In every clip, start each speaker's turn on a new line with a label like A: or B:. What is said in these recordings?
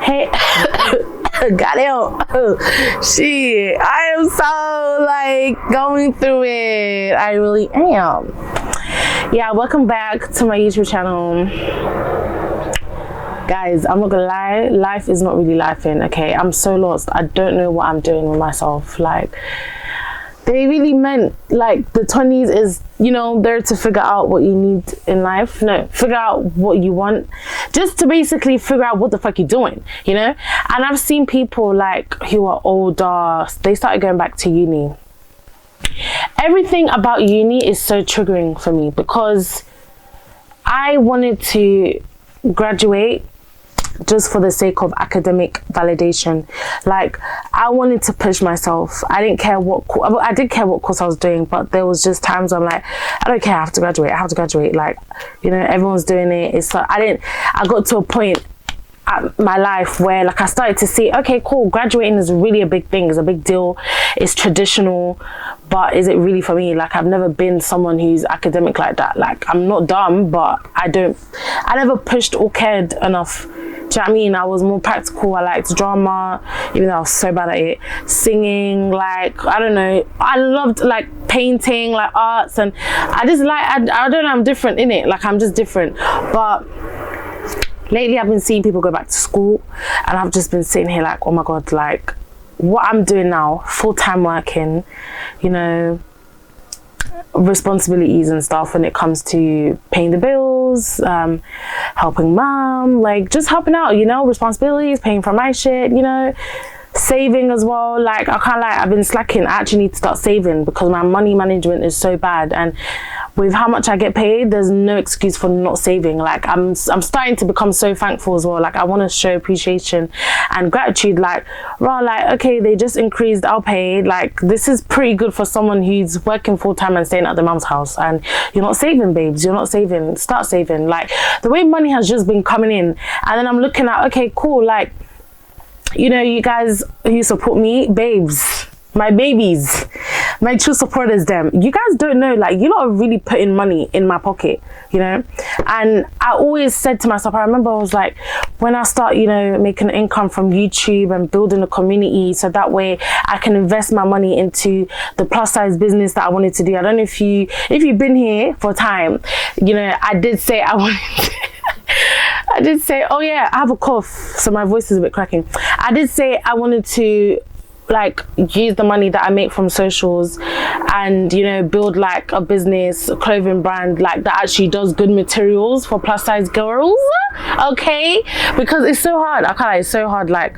A: Hey, goddamn, shit, I am so like going through it. I really am. Yeah, welcome back to my YouTube channel. Guys, I'm not gonna lie, life is not really lifing, okay? I'm so lost. I don't know what I'm doing with myself. Like, they really meant like the 20s is, you know, there to figure out what you need in life. No, figure out what you want, just to basically figure out what the fuck you're doing, you know? And I've seen people like who are older, they started going back to uni. Everything about uni is so triggering for me because I wanted to graduate just for the sake of academic validation. Like, I wanted to push myself. I didn't care what I did care what course I was doing, but there was just times I'm like, I don't care, I have to graduate. Like, you know, everyone's doing it. It's like I got to a point at my life where like I started to see, okay, cool, graduating is really a big thing, it's a big deal, it's traditional, but is it really for me? Like, I've never been someone who's academic like that. Like, I'm not dumb, but I never pushed or cared enough. Do you know what I mean? I was more practical. I liked drama, even though I was so bad at it. Singing, like, I don't know. I loved like painting, like arts, and I just like, I don't know, I'm different in it. Like, I'm just different. But lately I've been seeing people go back to school and I've just been sitting here like, oh my God, like what I'm doing now, full-time working, you know, responsibilities and stuff when it comes to paying the bills, helping mom, like just helping out, you know, responsibilities, paying for my shit, you know, saving as well. Like, I can't lie, I've been slacking. I actually need to start saving because my money management is so bad, and with how much I get paid, there's no excuse for not saving. Like, I'm starting to become so thankful as well. Like, I want to show appreciation and gratitude. Like, raw, like, okay, they just increased our pay. Like, this is pretty good for someone who's working full time and staying at their mom's house. And you're not saving, babes. You're not saving. Start saving. Like, the way money has just been coming in, and then I'm looking at, okay, cool. Like, you know, you guys who support me, babes, my babies, my true supporters, them, you guys don't know, like, you lot are really putting money in my pocket, you know? And I always said to myself, I remember I was like, when I start, you know, making income from YouTube and building a community, so that way I can invest my money into the plus size business that I wanted to do. I don't know if you've been here for time, you know, I did say I wanted to I did say, oh yeah, I have a cough, so my voice is a bit cracking. I did say I wanted to like use the money that I make from socials and, you know, build like a business, a clothing brand like that actually does good materials for plus size girls, okay? Because it's so hard. I can't lie, it's so hard, like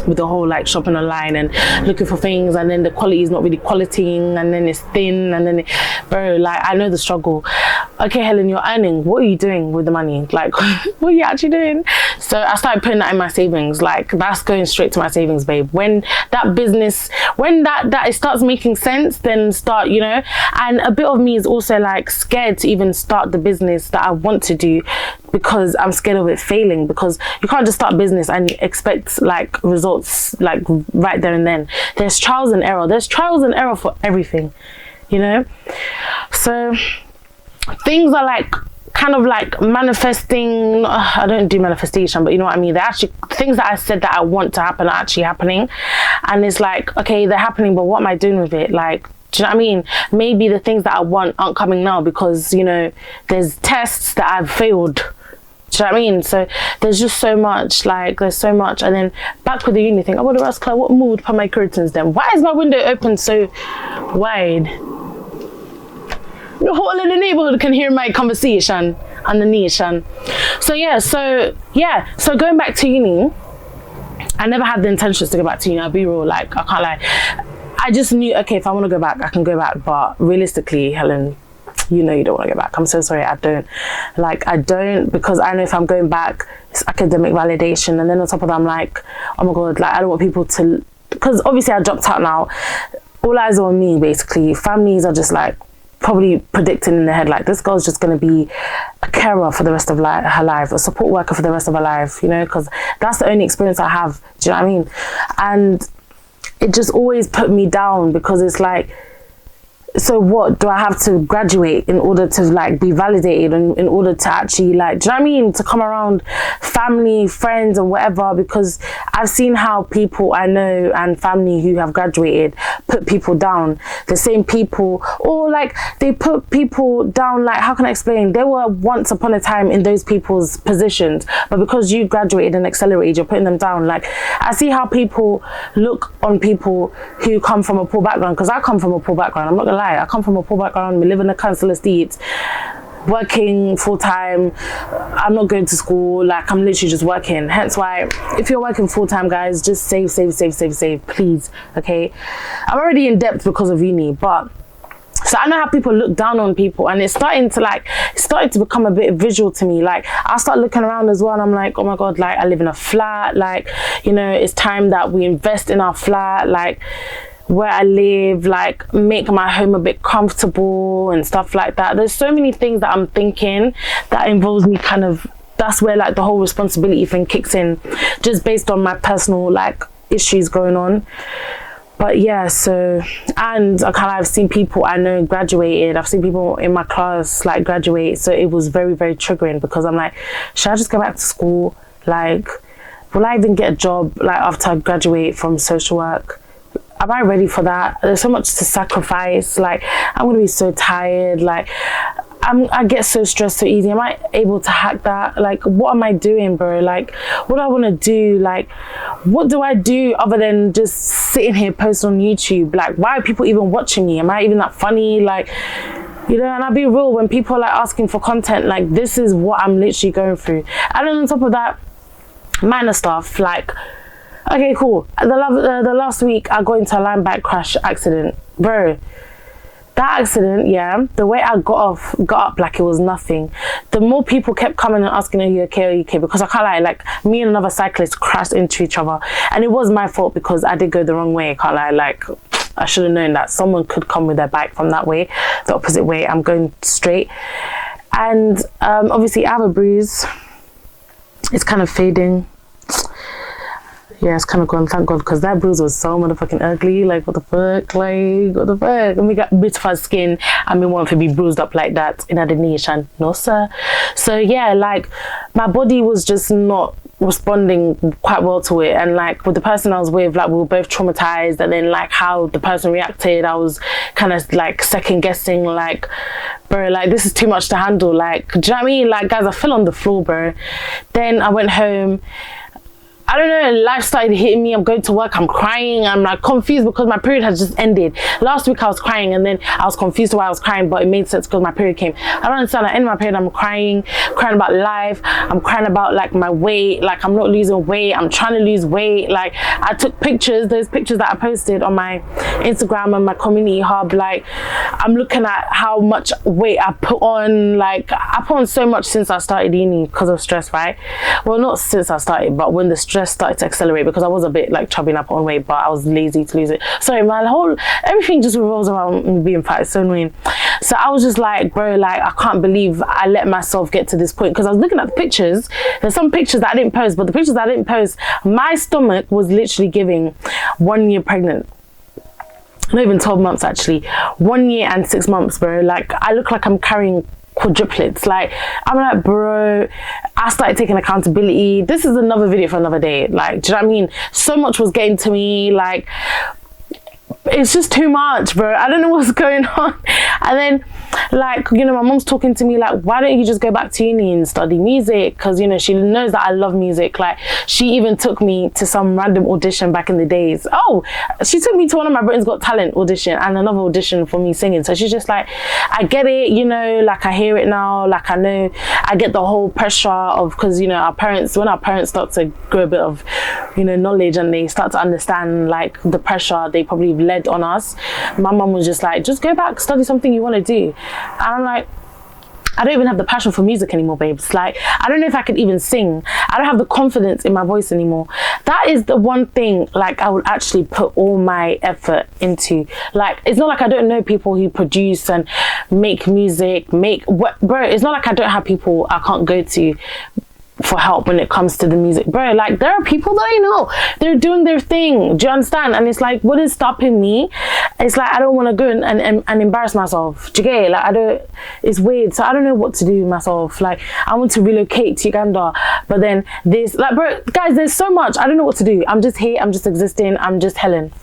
A: with the whole like shopping online and looking for things, and then the quality is not really qualitying, and then it's thin, and then bro, like, I know the struggle. Okay, Helen, you're earning, what are you doing with the money? Like, what are you actually doing? So I started putting that in my savings. Like, that's going straight to my savings, babe. When that business, when that it starts making sense, then start, you know. And a bit of me is also like scared to even start the business that I want to do, because I'm scared of it failing, because you can't just start business and expect like results like right there and then. There's trials and error. There's trials and error for everything, you know. So things are like kind of like manifesting. I don't do manifestation, but you know what I mean. They're actually things that I said that I want to happen are actually happening, and it's like, okay, they're happening, but what am I doing with it? Like, do you know what I mean? Maybe the things that I want aren't coming now because, you know, there's tests that I've failed. Do you know what I mean? So there's just so much, like, there's so much. And then back with the uni thing, I want to ask Claire, what mood put my curtains then? Why is my window open so wide? The whole of the neighborhood can hear my conversation on the nation. So going back to uni, I never had the intentions to go back to uni. I'll be real, like, I can't lie. I just knew, okay, if I want to go back, I can go back. But realistically, Helen, you know you don't want to go back. I'm so sorry, I don't. Like, I don't, because I know if I'm going back, it's academic validation. And then on top of that, I'm like, oh my God, like, I don't want people to, because obviously I dropped out now. All eyes are on me, basically. Families are just like, probably predicting in their head, like, this girl's just going to be a carer for the rest of her life, a support worker for the rest of her life, you know, because that's the only experience I have. Do you know what I mean? And it just always put me down, because it's like, so what, do I have to graduate in order to like be validated, and in order to actually like, do you know what I mean, to come around family, friends and whatever? Because I've seen how people I know and family who have graduated put people down, the same people, or like they put people down, like, how can I explain, they were once upon a time in those people's positions, but because you graduated and accelerated, you're putting them down. Like, I see how people look on people who come from a poor background, because I come from a poor background, I'm not gonna lie, I come from a poor background. We live in a council estate, working full time. I'm not going to school, like I'm literally just working. Hence why, if you're working full time, guys, just save, please. Okay, I'm already in debt because of uni, but so I know how people look down on people, and it's starting to become a bit visual to me. Like, I start looking around as well, and I'm like, oh my God, like I live in a flat, like, you know, it's time that we invest in our flat, like where I live, like make my home a bit comfortable and stuff like that. There's so many things that I'm thinking that involves me kind of, that's where like the whole responsibility thing kicks in, just based on my personal like issues going on. But yeah, so, and I've seen people I know graduated, I've seen people in my class like graduate, so it was very, very triggering, because I'm like, should I just go back to school? Like, will I even get a job like after I graduate from social work? Am I ready for that? There's so much to sacrifice. Like, I'm gonna be so tired. Like, I get so stressed so easy. Am I able to hack that? Like, what am I doing, bro? Like, what do I want to do? Like, what do I do other than just sitting here posting on YouTube? Like, why are people even watching me? Am I even that funny? Like, you know, and I'll be real, when people are like asking for content, like, this is what I'm literally going through. And then on top of that, minor stuff, like, okay, cool. The last week, I got into a line bike crash accident. Bro, that accident, yeah, the way I got up like it was nothing. The more people kept coming and asking, are you okay, are you okay? Because I can't lie, like, me and another cyclist crashed into each other. And it was my fault because I did go the wrong way, I can't lie. Like, I should have known that someone could come with their bike from that way, the opposite way. I'm going straight. And obviously I have a bruise. It's kind of fading. Yeah, it's kind of gone, thank God, because that bruise was so motherfucking ugly. Like, what the fuck? Like, what the fuck? And we got bits of our skin, and we want to be bruised up like that in the nation. No, sir. So, yeah, like, my body was just not responding quite well to it. And, like, with the person I was with, like, we were both traumatized. And then, like, how the person reacted, I was kind of, like, second-guessing, like, bro, like, this is too much to handle. Like, do you know what I mean? Like, guys, I fell on the floor, bro. Then I went home. I don't know, life started hitting me. I'm going to work, I'm crying, I'm like confused because my period has just ended. Last week I was crying, and then I was confused why I was crying, but it made sense because my period came. I don't understand, at the end of my period I'm crying about life, I'm crying about like my weight, like I'm not losing weight, I'm trying to lose weight. Like, I took pictures, those pictures that I posted on my Instagram and my community hub, like I'm looking at how much weight I put on. Like, I put on so much since I started uni because of stress, right? Well, not since I started, but when the stress started to accelerate, because I was a bit like chubby and I put on weight, but I was lazy to lose it. Sorry, everything just revolves around me being fat. It's so annoying. So I was just like, bro, like, I can't believe I let myself get to this point, because I was looking at the pictures. There's some pictures that I didn't post, but the pictures that I didn't post, my stomach was literally giving 1 year pregnant. Not even 12 months, actually. 1 year and 6 months, bro. Like, I look like I'm carrying quadruplets. Like, I'm like, bro, I started taking accountability. This is another video for another day. Like, do you know what I mean? So much was getting to me. Like, it's just too much, bro. I don't know what's going on. And then, like, you know, my mom's talking to me like, why don't you just go back to uni and study music? Because, you know, she knows that I love music. Like, she even took me to some random audition back in the days. Oh, she took me to one of my Britain's Got Talent audition and another audition for me singing. So she's just like, I get it, you know, like, I hear it now. Like, I know, I get the whole pressure of, because, you know, when our parents start to grow a bit of, you know, knowledge, and they start to understand, like, the pressure they probably led on us. My mum was just like, just go back, study something you want to do. And I'm like, I don't even have the passion for music anymore, babes. Like, I don't know if I could even sing. I don't have the confidence in my voice anymore. That is the one thing, like, I would actually put all my effort into. Like, it's not like I don't know people who produce and make music, bro, it's not like I don't have people I can't go to for help when it comes to the music, bro. Like, there are people that I know, they're doing their thing. Do you understand? And it's like, what is stopping me? it's like I don't want to go and embarrass myself. Do you get it? Like I don't, it's weird. So I don't know what to do with myself. Like I want to relocate to Uganda, but then this, like, bro, guys, there's so much. I don't know what to do. I'm just here. I'm just existing. I'm just Helen.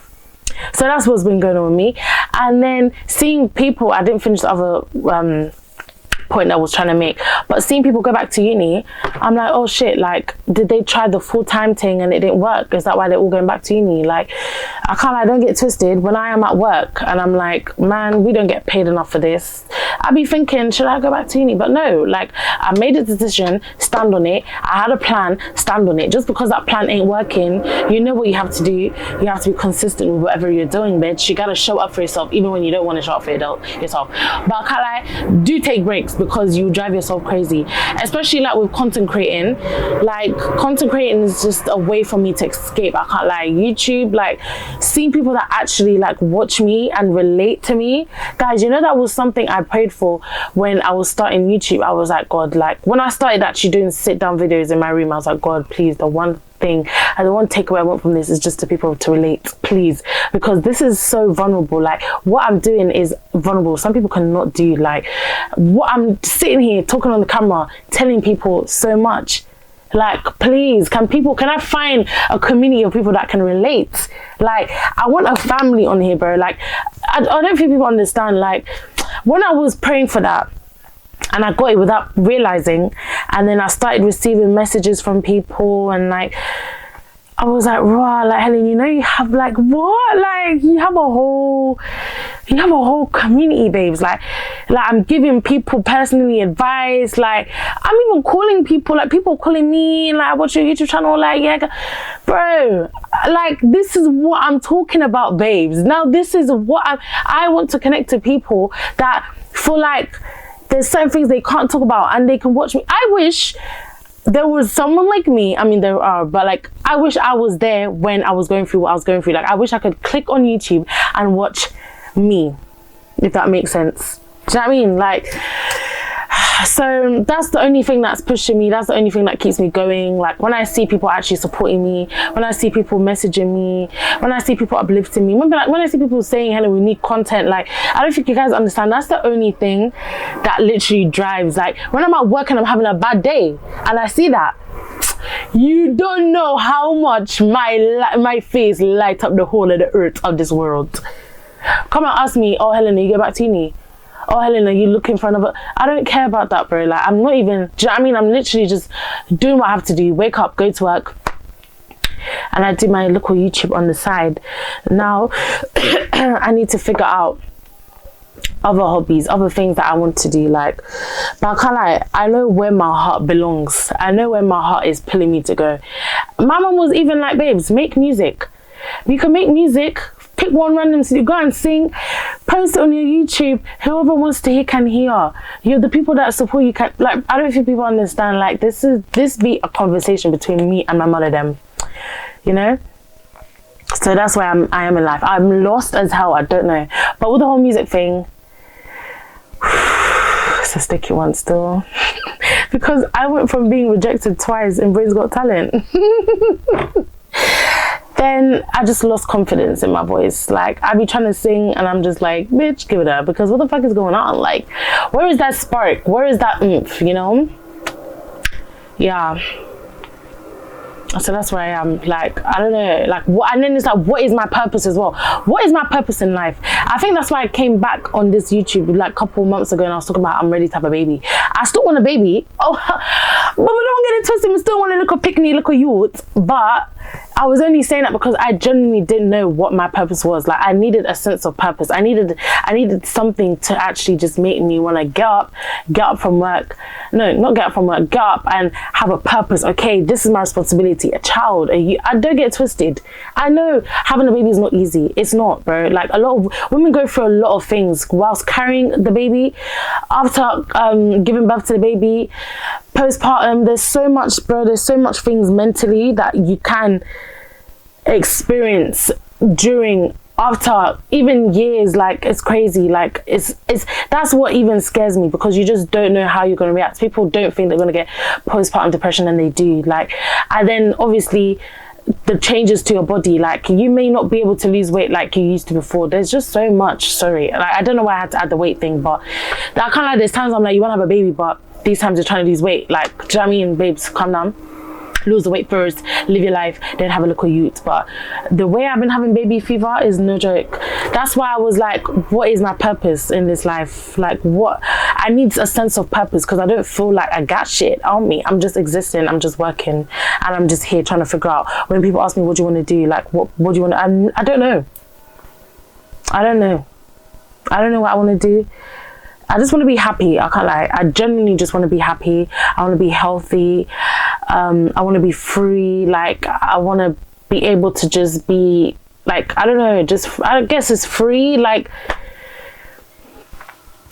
A: So that's what's been going on with me. And then seeing people, I didn't finish the other point that I was trying to make, but seeing people go back to uni, I'm like, oh shit, like did they try the full-time thing and it didn't work? Is that why they're all going back to uni? Like I can't, I don't get twisted. When I am at work and I'm like, man, we don't get paid enough for this, I'd be thinking, should I go back to uni? But no, like I made a decision, stand on it. I had a plan, stand on it. Just because that plan ain't working, you know what you have to do. You have to be consistent with whatever you're doing, bitch. You gotta show up for yourself even when you don't want to show up for yourself. But I can't lie, do take breaks, because you drive yourself crazy, especially like with content creating. Like content creating is just a way for me to escape. I can't lie. YouTube, like seeing people that actually like watch me and relate to me, guys, you know, that was something I prayed for when I was starting YouTube. I was like, God, like when I started actually doing sit down videos in my room, I was like, God, please, the one thing and the one takeaway I want from this is just to people to relate, please, because this is so vulnerable. Like what I'm doing is vulnerable. Some people cannot do. Like what I'm sitting here talking on the camera, telling people so much. Like, please, can I find a community of people that can relate? Like, I want a family on here, bro. Like, I don't think people understand. Like, when I was praying for that, and I got it without realizing, and then I started receiving messages from people, and like I was like, wow, like Helen, you know, you have like what? Like you have a whole community, babes. Like I'm giving people personally advice. Like I'm even calling people, like people calling me, like what's your YouTube channel? Like, yeah, bro, like this is what I'm talking about, babes. Now this is what I want to connect to people that feel like there's certain things they can't talk about and they can watch me. I wish there was someone like me. I mean, there are, but like, I wish I was there when I was going through what I was going through. Like, I wish I could click on YouTube and watch me, if that makes sense. Do you know what I mean? Like, so that's the only thing that's pushing me. That's the only thing that keeps me going. Like when I see people actually supporting me, when I see people messaging me, when I see people uplifting me, when I see people saying, Helen, we need content. Like, I don't think you guys understand. That's the only thing that literally drives. Like when I'm at work and I'm having a bad day and I see that, you don't know how much my face light up the whole of the earth of this world. Come and ask me, oh Helen, you go back to uni? Oh Helen, are you looking for another? I don't care about that, bro. Like I'm not even, do you know what I mean? I'm literally just doing what I have to do. Wake up, go to work, and I do my local YouTube on the side. Now I need to figure out other hobbies, other things that I want to do. Like, but I can't lie, I know where my heart belongs. I know where my heart is pulling me to go. My mom was even like, babes, make music. You can make music. Pick one random city, go and sing, post it on your YouTube. Whoever wants to hear can hear. You're the people that support you. Can, like, I don't think people understand. Like, this be a conversation between me and my mother, them. You know. So that's why I am in life. I'm lost as hell. I don't know. But with the whole music thing, it's a sticky one still, because I went from being rejected twice in Britain's Got Talent. Then I just lost confidence in my voice. Like I be trying to sing and I'm just like, bitch, give it up, because what the fuck is going on? Like, where is that spark? Where is that oomph, you know? Yeah. So that's where I am. Like, I don't know, like what, and then it's like, what is my purpose as well? What is my purpose in life? I think that's why I came back on this YouTube like a couple months ago and I was talking about I'm ready to have a baby. I still want a baby. Oh, but we don't get it twisted. We still want a little picnic, little youth. But I was only saying that because I genuinely didn't know what my purpose was. Like I needed a sense of purpose. I needed something to actually just make me want to get up from work. No, not get up from work. Get up and have a purpose. Okay, this is my responsibility. A child. I don't get twisted. I know having a baby is not easy. It's not, bro. Like a lot of women go through a lot of things whilst carrying the baby, after giving birth to the baby, postpartum. There's so much, bro. There's so much things mentally that you can experience during, after, even years. Like it's crazy. Like it's that's what even scares me, because you just don't know how you're going to react. People don't think they're going to get postpartum depression and they do. Like, and then obviously the changes to your body. Like, you may not be able to lose weight like you used to before. There's just so much. Sorry, like, I don't know why I had to add the weight thing, but I can't lie, there's times I'm like, you want to have a baby, but these times you're trying to lose weight. Like, do you know what I mean? Babes, calm down, lose the weight first, live your life, then have a little youth. But the way I've been having baby fever is no joke. That's why I was like, what is my purpose in this life? Like, what? I need a sense of purpose, because I don't feel like I got shit on me. I'm just existing, I'm just working, and I'm just here trying to figure out. When people ask me, what do you want to do? Like, what do you want to, I don't know. I don't know what I want to do. I just want to be happy. I can't lie. I genuinely just want to be happy. I want to be healthy. I want to be free. Like, I want to be able to just be, like, I don't know, just, I guess it's free. Like,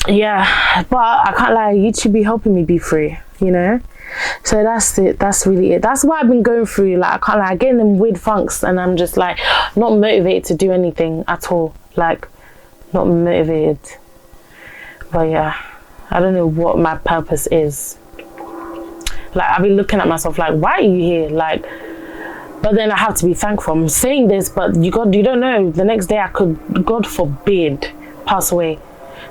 A: yeah, but I can't lie, YouTube be helping me be free, you know? So that's it. That's really it. That's why I've been going through, like, I can't lie, getting them weird funks, and I'm just like not motivated to do anything at all. Like, not motivated. But yeah, I don't know what my purpose is. Like, I've been looking at myself like, why are you here? Like, but then I have to be thankful. I'm saying this, but you don't know, the next day I could, God forbid, pass away.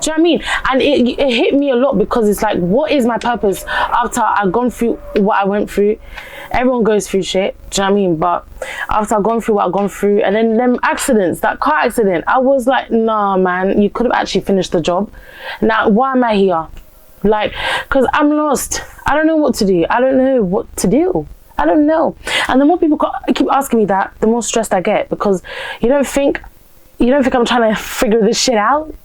A: Do you know what I mean? And it hit me a lot, because it's like, what is my purpose after I've gone through what I went through? Everyone goes through shit, do you know what I mean? But after I've gone through what I've gone through, and then them accidents, that car accident, I was like, nah, man, you could have actually finished the job. Now, why am I here? Like, because I'm lost. I don't know what to do. I don't know what to do. I don't know. And the more people keep asking me that, the more stressed I get, because you don't think I'm trying to figure this shit out?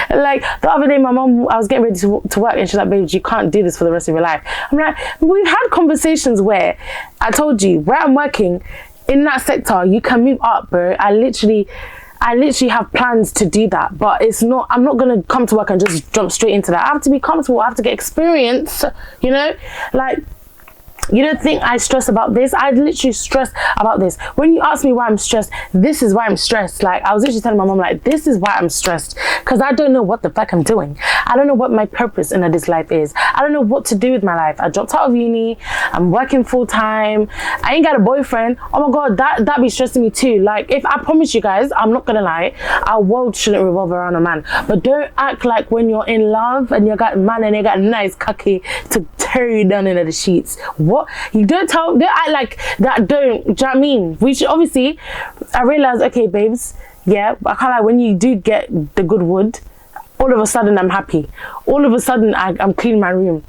A: Like, the other day, my mom, I was getting ready to work, and she's like, babe, you can't do this for the rest of your life. I'm like, we've had conversations where I told you, where I'm working in that sector, you can move up, bro. I literally have plans to do that, but I'm not gonna come to work and just jump straight into that. I have to be comfortable, I have to get experience, you know? Like, you don't think I stress about this? I literally stress about this. When you ask me why I'm stressed, this is why I'm stressed. Like, I was literally telling my mom, like, this is why I'm stressed, because I don't know what the fuck I'm doing. I don't know what my purpose in this life is. I don't know what to do with my life. I dropped out of uni. I'm working full time. I ain't got a boyfriend. Oh my God, that be stressing me too. Like, if I promise you guys, I'm not gonna lie, our world shouldn't revolve around a man. But don't act like when you're in love and you got a man and you got nice cocky to tear you down into the sheets. What? You don't act like that. Do you know what I mean? We should, obviously, I realized, okay, babes, yeah, I can't lie, when you do get the good wood, all of a sudden I'm happy. All of a sudden I'm cleaning my room.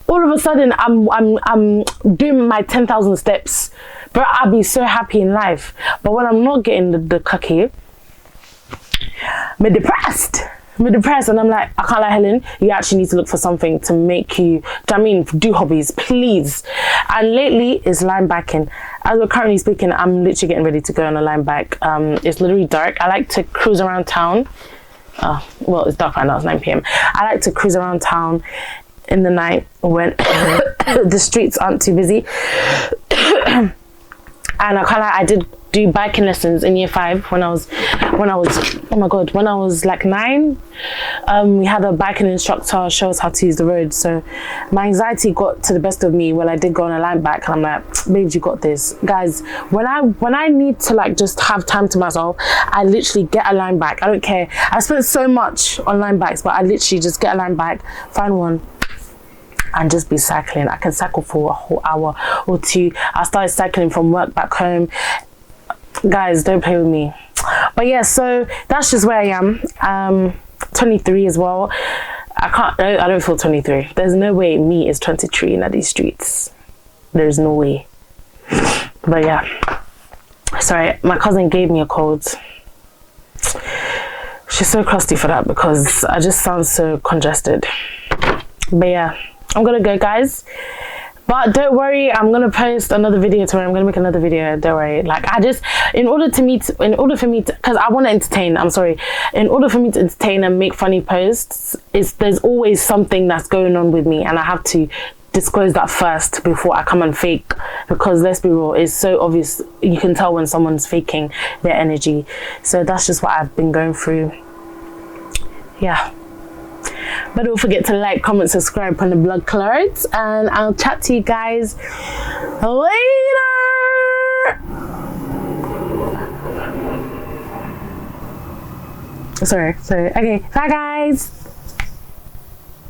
A: All of a sudden I'm doing my 10,000 steps. But I'll be so happy in life. But when I'm not getting the cookie, I'm depressed, and I'm like, I can't lie, Helen, you actually need to look for something to make you, do hobbies, please. And lately it's line backing. As we're currently speaking, I'm literally getting ready to go on a line back. It's literally dark. I like to cruise around town. Well, it's dark right now, it's 9 p.m. I like to cruise around town in the night when the streets aren't too busy. And I can't lie, I did do biking lessons in year 5 when I was like 9. We had a biking instructor show us how to use the road, so my anxiety got to the best of me when I did go on a line back, and I'm like, babes, you got this. Guys, when I need to, like, just have time to myself, I literally get a line back. I don't care. I spent so much on line backs, but I literally just get a line back, find one, and just be cycling. I can cycle for a whole hour or 2. I started cycling from work back home. Guys, don't play with me. But yeah, so that's just where I am. 23 as well. I don't feel 23. There's no way me is 23 in these streets. There's no way. But yeah, sorry, my cousin gave me a cold. She's so crusty for that, because I just sound so congested. But yeah, I'm gonna go, guys. But don't worry, I'm gonna post another video tomorrow. I'm gonna make another video. Don't worry. Like, I just, in order for me to, because I want to entertain. I'm sorry. In order for me to entertain and make funny posts, there's always something that's going on with me, and I have to disclose that first before I come and fake. Because let's be real, it's so obvious. You can tell when someone's faking their energy. So that's just what I've been going through. Yeah. But don't forget to like, comment, subscribe on the blood clots, and I'll chat to you guys later. Sorry. Okay, bye guys.